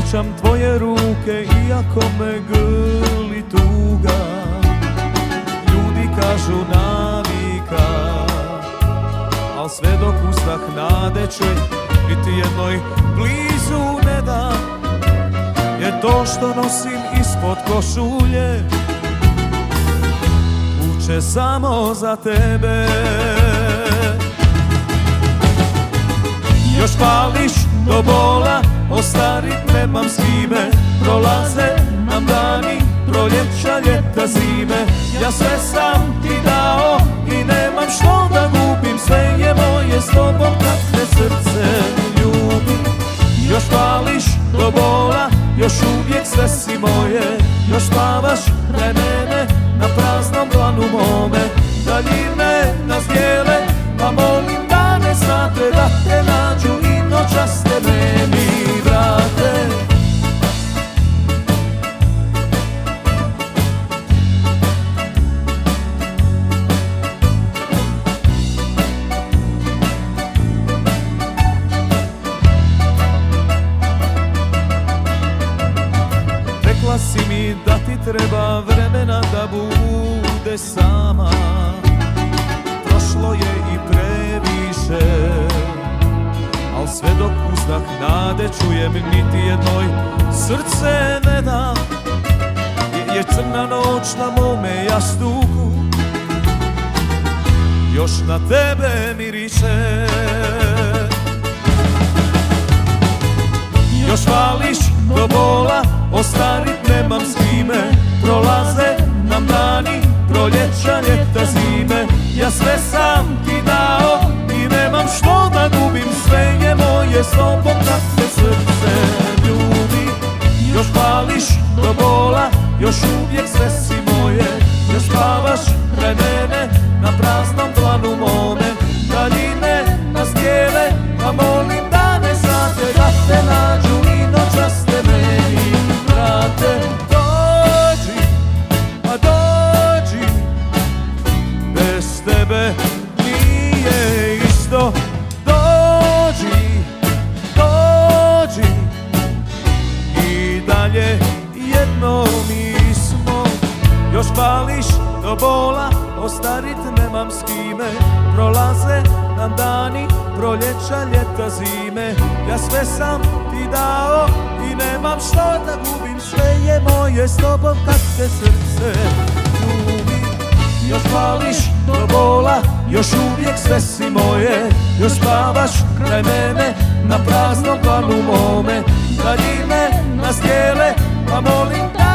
osjećam tvoje ruke iako me grli tuga. Ljudi kažu navika, al sve dok uzdah nade će niti jednoj blizu ne da. Je to što nosim ispod košulje, kuće samo za tebe. Još pališ do bola, ostarit nemam s kime. Prolaze nam dani, proljeća, ljeta, zime. Ja sve sam ti dao i nemam što da gubim. Sve je moje s tobom kad te srce ljubi. Još pališ do bola, još uvijek sve si moje. Još spavaš kraj mene na praznom dlanu mome. Daljine nas dijele, pa molim da ne znate, da te nađu i noćas te meni vrate. Rekla si mi da ti treba vremena da bude sama. Prošlo je i previše, al sve dok uzdah nade čujem, niti jednoj srce ne da. Je crna noć na mome jastuku, još na tebe miriše. Još vališ do bola, ostarit nemam s kime. Prolaze nam dani, proljeća, ljeta, zime. Ja sve sam ti dao i nemam što da gubim. Sve je moje s tobom kad te srce ljubi. Još pališ do bola, još uvijek sve si moje. Još spavaš kraj mene na praznom dlanu mome. Daljine nas dijele, pa molim da ne znate, da te nađu i noćas te meni vrate. Dođi, pa dođi, bez tebe nije isto. Dođi, dođi, i dalje jedno mi smo. Još pališ do bola, ostarit nemam s kime. Prolaze nam dani, proljeća, ljeta, zime. Ja sve sam ti dao i nemam što da gubim. Sve je moje s tobom kad te srce ljubi. Još pališ do bola, još uvijek sve si moje. Još spavaš kraj mene na praznom dlanu mome. Daljine nas dijele, pa molim da